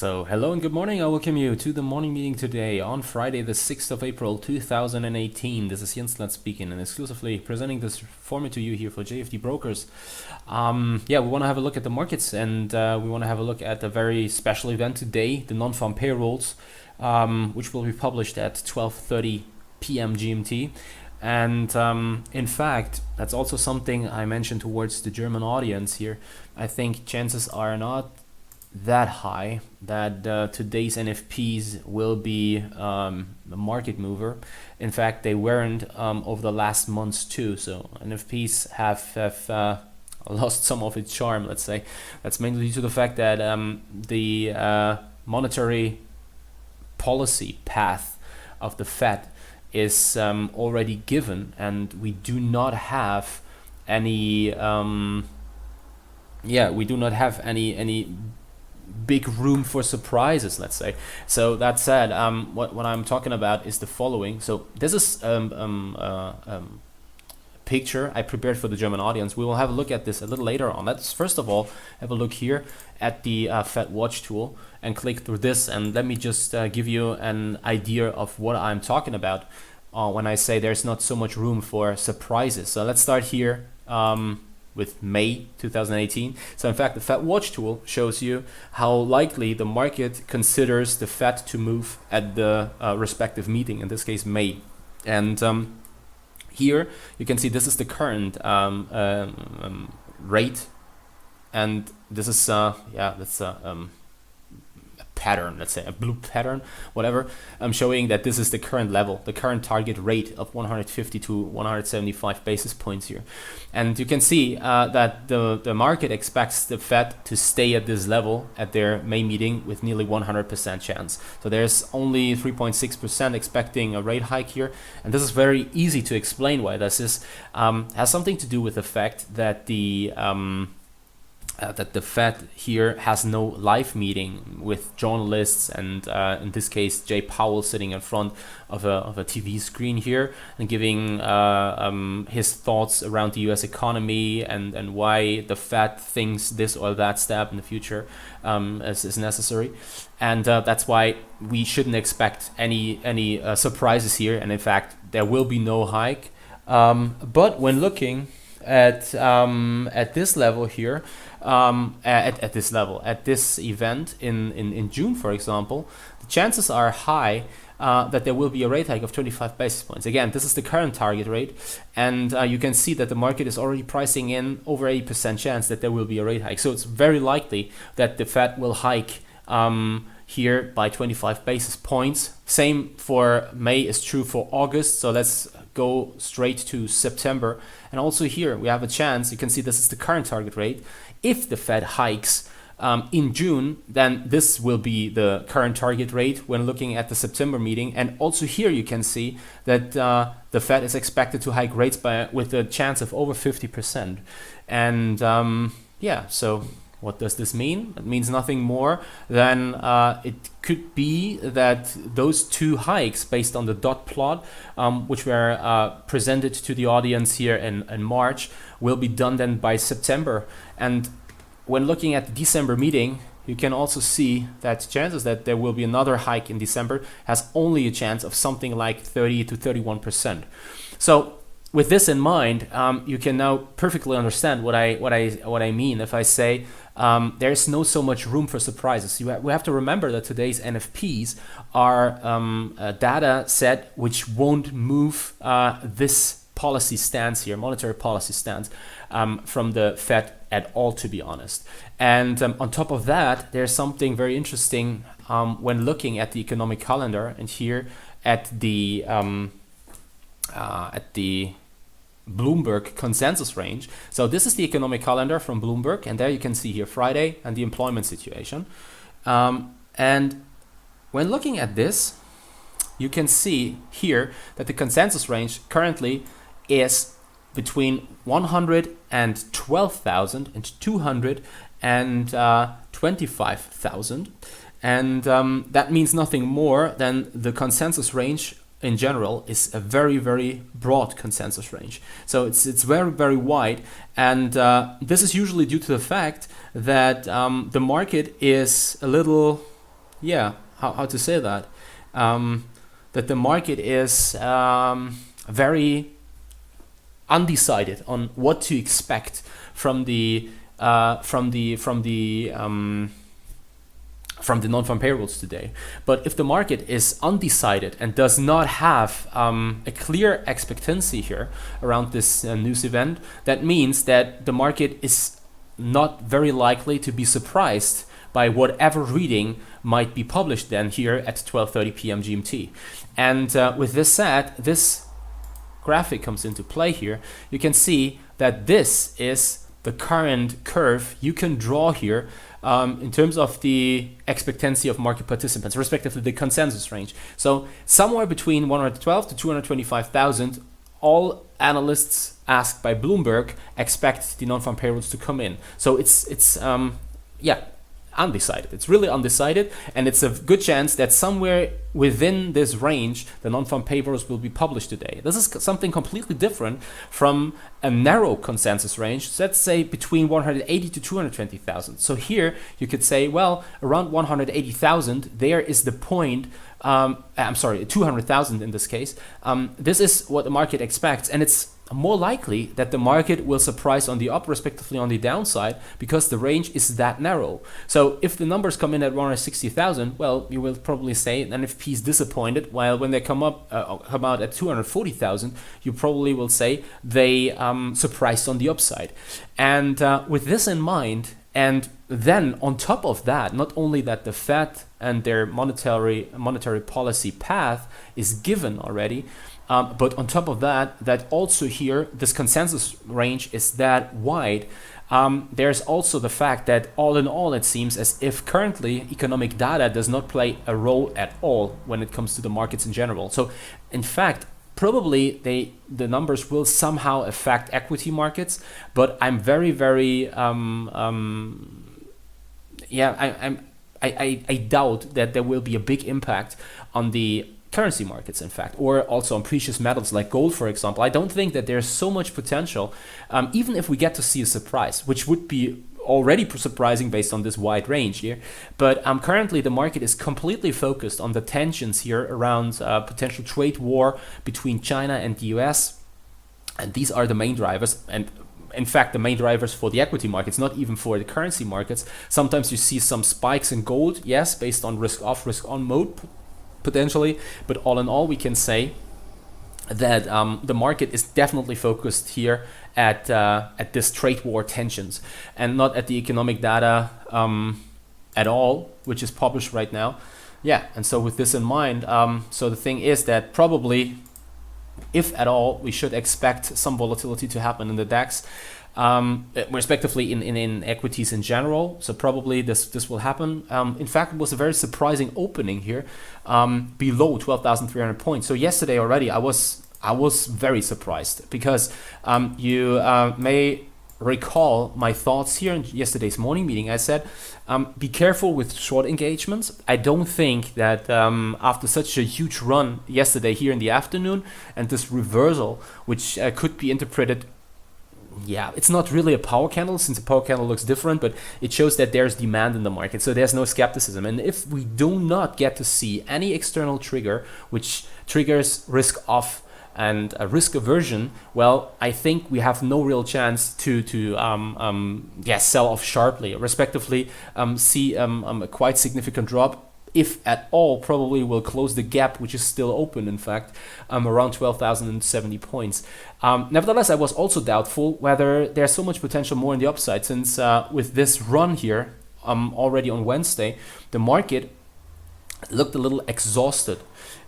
So hello and good morning. I welcome you to the morning meeting today on Friday the 6th of April 2018. This is Jens Klatt speaking and exclusively presenting this format to you here for JFD Brokers. We want to have a look at the markets, and we want to have a look at a very special event today, the non-farm payrolls, which will be published at 12:30 p.m. GMT. And in fact, that's also something I mentioned towards the German audience here. I think chances are not that high that today's NFPs will be a market mover. In fact, they weren't over the last months too. So NFPs have lost some of its charm, let's say. That's mainly due to the fact that the monetary policy path of the Fed is already given, and we do not have any any big room for surprises, let's say. So that said, what I'm talking about is the following. So this is picture I prepared for the German audience. We will have a look at this a little later on. Let's first of all have a look here at the Fed Watch tool and click through this, and let me just give you an idea of what I'm talking about when I say there's not so much room for surprises. So let's start here with May 2018. So in fact, the Fed Watch tool shows you how likely the market considers the Fed to move at the respective meeting, in this case May. And here you can see this is the current rate, and this is that's a pattern, let's say a blue pattern, whatever. I'm showing that this is the current level, the current target rate of 150 to 175 basis points here. And you can see that the market expects the Fed to stay at this level at their May meeting with nearly 100% chance. So there's only 3.6% expecting a rate hike here. And this is very easy to explain why this is. Has something to do with the fact that the Fed here has no live meeting with journalists and in this case Jay Powell sitting in front of a TV screen here and giving his thoughts around the US economy and why the Fed thinks this or that step in the future is necessary. And that's why we shouldn't expect any surprises here, and in fact there will be no hike. But when looking at this level here, at this event in June, for example, the chances are high that there will be a rate hike of 25 basis points. Again, this is the current target rate, and you can see that the market is already pricing in over 80% chance that there will be a rate hike. So it's very likely that the Fed will hike here by 25 basis points. Same for May is true for August. So let's go straight to September. And also here we have a chance. You can see this is the current target rate. If the Fed hikes in June, then this will be the current target rate when looking at the September meeting. And also here you can see that the Fed is expected to hike rates with a chance of over 50%. And so what does this mean? It means nothing more than it could be that those two hikes based on the dot plot, which were presented to the audience here in March, will be done then by September. And when looking at the December meeting, you can also see that chances that there will be another hike in December has only a chance of something like 30 to 31%. So with this in mind, you can now perfectly understand what I mean if I say there's no so much room for surprises. We have to remember that today's NFPs are a data set which won't move this policy stance here, monetary policy stance from the Fed at all, to be honest. And on top of that, there's something very interesting when looking at the economic calendar, and here at the Bloomberg consensus range. So this is the economic calendar from Bloomberg, and there you can see here Friday and the employment situation. And when looking at this, you can see here that the consensus range currently is between 112,000 and 225,000. And that means nothing more than the consensus range in general is a very, very broad consensus range. So it's very, very wide. And this is usually due to the fact that the market is a little yeah, how to say that, that the market is very undecided on what to expect from the non-farm payrolls today. But if the market is undecided and does not have a clear expectancy here around this news event, that means that the market is not very likely to be surprised by whatever reading might be published then here at 12:30 p.m. GMT. And with this said, this graphic comes into play here. You can see that this is the current curve you can draw here in terms of the expectancy of market participants, respectively the consensus range. So somewhere between 112 to 225,000, all analysts asked by Bloomberg expect the non-farm payrolls to come in. So it's undecided. It's really undecided, and it's a good chance that somewhere within this range the non-farm payrolls will be published today. This is something completely different from a narrow consensus range, so let's say between 180 to 220,000. So here you could say, well, around 180,000 there is the point, 200,000 in this case. This is what the market expects, and it's more likely that the market will surprise on the up, respectively on the downside, because the range is that narrow. So if the numbers come in at 160,000, well, you will probably say NFP is disappointed, while when they come out at 240,000, you probably will say they surprised on the upside. And with this in mind, and then on top of that, not only that the Fed and their monetary policy path is given already, but on top of that, that also here, this consensus range is that wide. There's also the fact that all in all, it seems as if currently economic data does not play a role at all when it comes to the markets in general. So in fact, probably the numbers will somehow affect equity markets, but I'm very, very, I doubt that there will be a big impact on the currency markets, in fact, or also on precious metals like gold, for example. I don't think that there's so much potential, even if we get to see a surprise, which would be already surprising based on this wide range here. But currently the market is completely focused on the tensions here around potential trade war between China and the US. And these are the main drivers. And in fact, the main drivers for the equity markets, not even for the currency markets. Sometimes you see some spikes in gold, yes, based on risk off, risk on mode, potentially, but all in all, we can say that the market is definitely focused here at this trade war tensions and not at the economic data at all, which is published right now. Yeah, and so with this in mind, so the thing is that probably, if at all, we should expect some volatility to happen in the DAX. Respectively in equities in general, so probably this will happen. In fact, it was a very surprising opening here, below 12,300 points. So yesterday already, I was very surprised because you may recall my thoughts here in yesterday's morning meeting. I said, be careful with short engagements. I don't think that after such a huge run yesterday here in the afternoon and this reversal, which could be interpreted, yeah, it's not really a power candle, since a power candle looks different, but it shows that there's demand in the market, so there's no skepticism. And if we do not get to see any external trigger which triggers risk off and a risk aversion, well, I think we have no real chance to sell off sharply, respectively see a quite significant drop. If at all, probably will close the gap, which is still open, in fact, around 12,070 points. Nevertheless, I was also doubtful whether there's so much potential more in the upside, since with this run here already on Wednesday, the market looked a little exhausted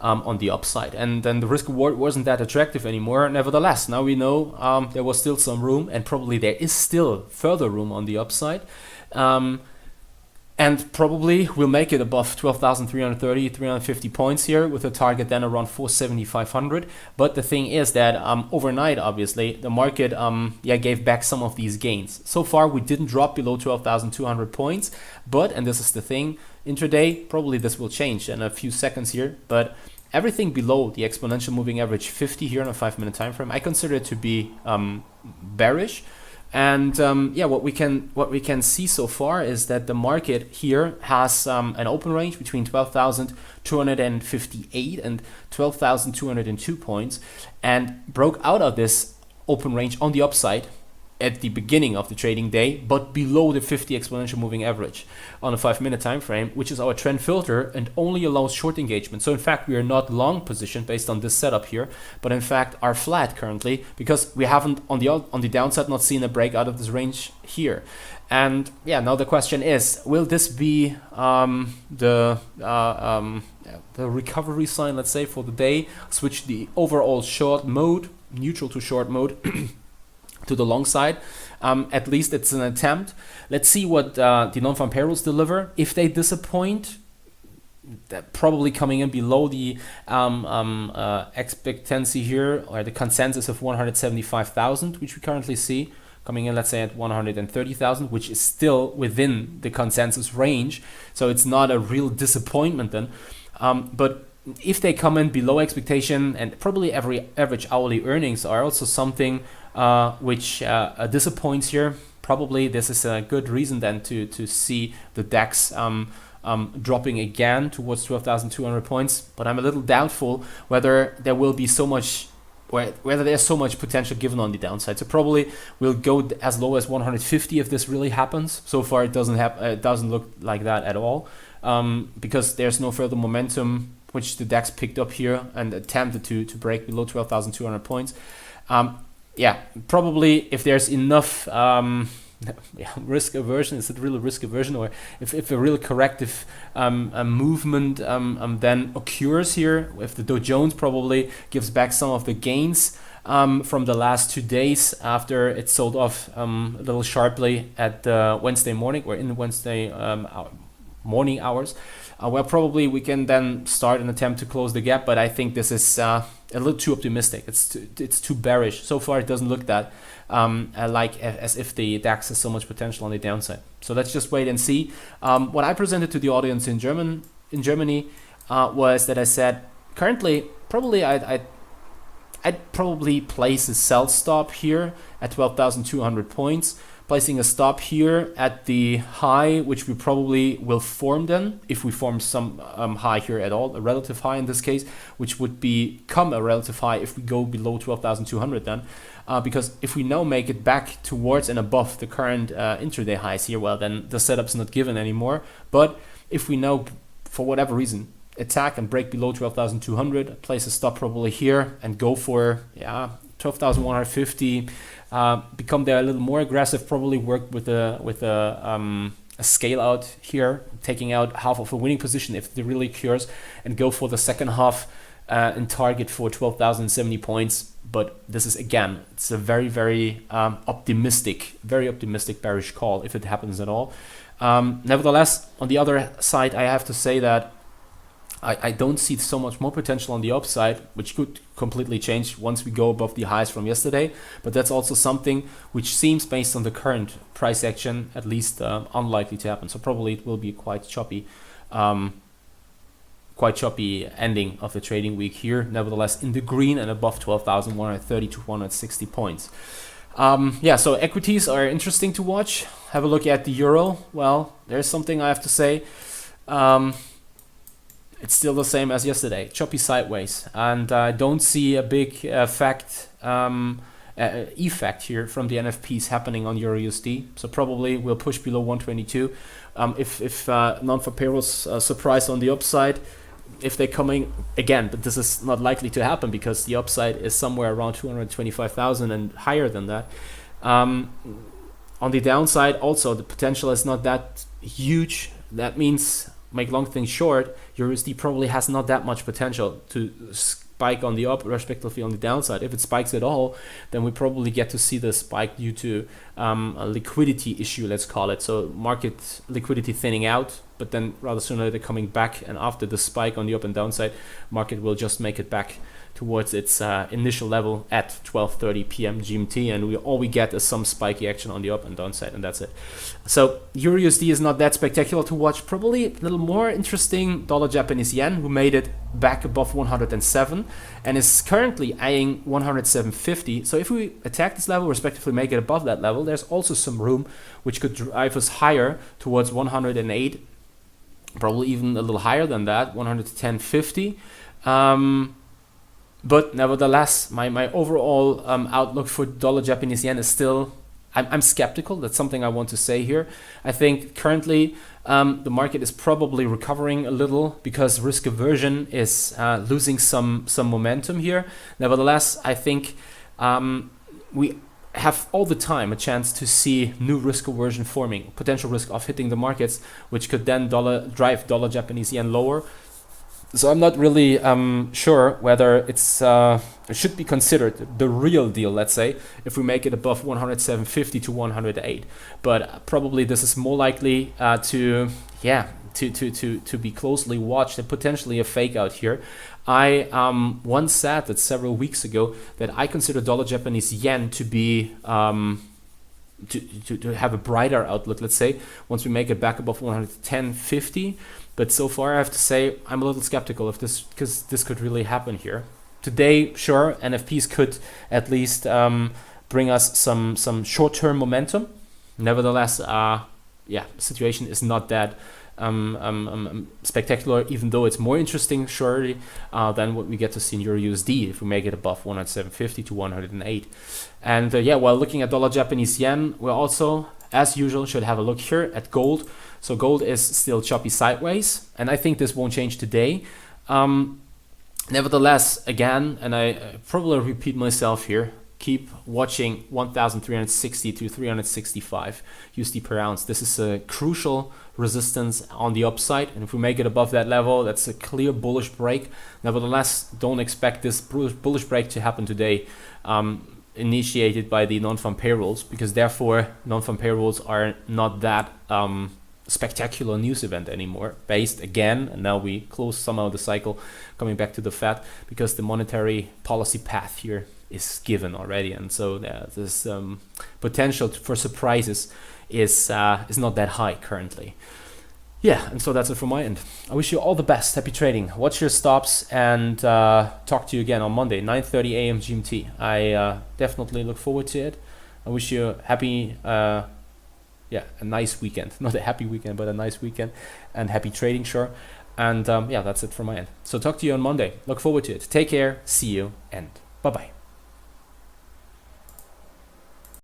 on the upside, and then the risk reward wasn't that attractive anymore. Nevertheless, now we know there was still some room, and probably there is still further room on the upside. And probably we'll make it above 12,330, 350 points here, with a target then around 470,500. But the thing is that overnight, obviously, the market gave back some of these gains. So far, we didn't drop below 12,200 points. But, and this is the thing, intraday, probably this will change in a few seconds here. But everything below the exponential moving average 50 here on a 5-minute time frame, I consider it to be bearish. And yeah, what we can see so far is that the market here has an open range between 12,258 and 12,202 points, and broke out of this open range on the upside at the beginning of the trading day, but below the 50 exponential moving average on a 5-minute time frame, which is our trend filter and only allows short engagement. So in fact, we are not long positioned based on this setup here, but in fact are flat currently because we haven't on the downside not seen a break out of this range here. And yeah, now the question is, will this be the recovery sign, let's say, for the day? Switch the overall short mode, neutral to short mode, to the long side. At least it's an attempt. Let's see what the non-farm payrolls deliver. If they disappoint, that probably coming in below the expectancy here, or the consensus of 175,000, which we currently see, coming in, let's say, at 130,000, which is still within the consensus range. So it's not a real disappointment then. But if they come in below expectation, and probably every average hourly earnings are also something which disappoints here, probably this is a good reason then to see the DAX dropping again towards 12,200 points. But I'm a little doubtful whether there will be so much, whether there's so much potential given on the downside. So probably we'll go as low as 150 if this really happens. So far it doesn't look like that at all, because there's no further momentum which the DAX picked up here and attempted to break below 12,200 points. Yeah, probably if there's enough risk aversion, is it really risk aversion, or if a real corrective movement then occurs here, if the Dow Jones probably gives back some of the gains from the last 2 days after it sold off a little sharply at Wednesday morning, or in the Wednesday morning hours, well, probably we can then start an attempt to close the gap, but I think this is a little too optimistic. It's too bearish. So far, it doesn't look that as if the DAX has so much potential on the downside. So let's just wait and see. What I presented to the audience in Germany was that I said currently probably I'd probably place a sell stop here at 12,200 points. Placing a stop here at the high, which we probably will form then, if we form some high here at all, a relative high in this case, which would become a relative high if we go below 12,200 then. Because if we now make it back towards and above the current intraday highs here, well, then the setup's not given anymore. But if we now, for whatever reason, attack and break below 12,200, place a stop probably here and go for 12,150, become there a little more aggressive, probably work with a scale out here, taking out half of a winning position if it really occurs, and go for the second half and target for 12,070 points. But this is, again, it's a very, very optimistic bearish call if it happens at all. Nevertheless, on the other side, I have to say that I don't see so much more potential on the upside, which could completely change once we go above the highs from yesterday. But that's also something which seems, based on the current price action, at least unlikely to happen. So probably it will be quite choppy ending of the trading week here. Nevertheless, in the green and above 12,130 to 160 points. So equities are interesting to watch. Have a look at the euro. Well, there's something I have to say. It's still the same as yesterday, choppy sideways, and I don't see a big effect here from the NFPs happening on Euro USD. So probably we'll push below 122. If non-farm payrolls surprise on the upside, if they're coming again, but this is not likely to happen because the upside is somewhere around 225,000 and higher than that. On the downside, also the potential is not that huge. That means, make long things short, USD probably has not that much potential to spike on the up, respectively on the downside. If it spikes at all, then we probably get to see the spike due to a liquidity issue, let's call it. So market liquidity thinning out, but then rather sooner they're coming back, and after the spike on the up and downside, market will just make it back towards its initial level at 12:30 p.m. GMT, and all we get is some spiky action on the up and down side, and that's it. So EURUSD is not that spectacular to watch. Probably a little more interesting dollar Japanese yen, who made it back above 107 and is currently eyeing 107.50. So if we attack this level, respectively make it above that level, there's also some room which could drive us higher towards 108, probably even a little higher than that, 110.50. But nevertheless, my overall outlook for dollar Japanese yen is still, I'm skeptical. That's something I want to say here. I think currently the market is probably recovering a little because risk aversion is losing some momentum here. Nevertheless, I think we have all the time a chance to see new risk aversion forming, potential risk of hitting the markets, which could then drive dollar Japanese yen lower. So I'm not really sure whether it should be considered the real deal, let's say, if we make it above 107.50 to 108. But probably this is more likely to be closely watched and potentially a fake out here. I once said that several weeks ago that I consider dollar Japanese yen to be to have a brighter outlook, let's say, once we make it back above 110.50. But so far I have to say I'm a little skeptical of this, because this could really happen here. Today, sure, NFPs could at least bring us some short-term momentum. Nevertheless, the situation is not that spectacular, even though it's more interesting surely than what we get to see in EURUSD if we make it above 107.50 to 108. And while looking at dollar Japanese yen, we also, as usual, should have a look here at gold. So gold is still choppy sideways, and I think this won't change today. Nevertheless, again, and I probably repeat myself here, keep watching 1,360 to 365 USD per ounce. This is a crucial resistance on the upside, and if we make it above that level, that's a clear bullish break. Nevertheless, don't expect this bullish break to happen today, initiated by the non-farm payrolls, because therefore non-farm payrolls are not that spectacular news event anymore, based again, and now we close somehow the cycle coming back to the Fed, because the monetary policy path here is given already, and so this potential for surprises is not that high currently. Yeah, and so that's it from my end. I wish you all the best. Happy trading. Watch your stops, and talk to you again on Monday, 9:30 a.m. GMT. I definitely look forward to it. I wish you a happy, a nice weekend. Not a happy weekend, but a nice weekend, and happy trading, sure. And that's it from my end. So talk to you on Monday. Look forward to it. Take care. See you, and bye-bye.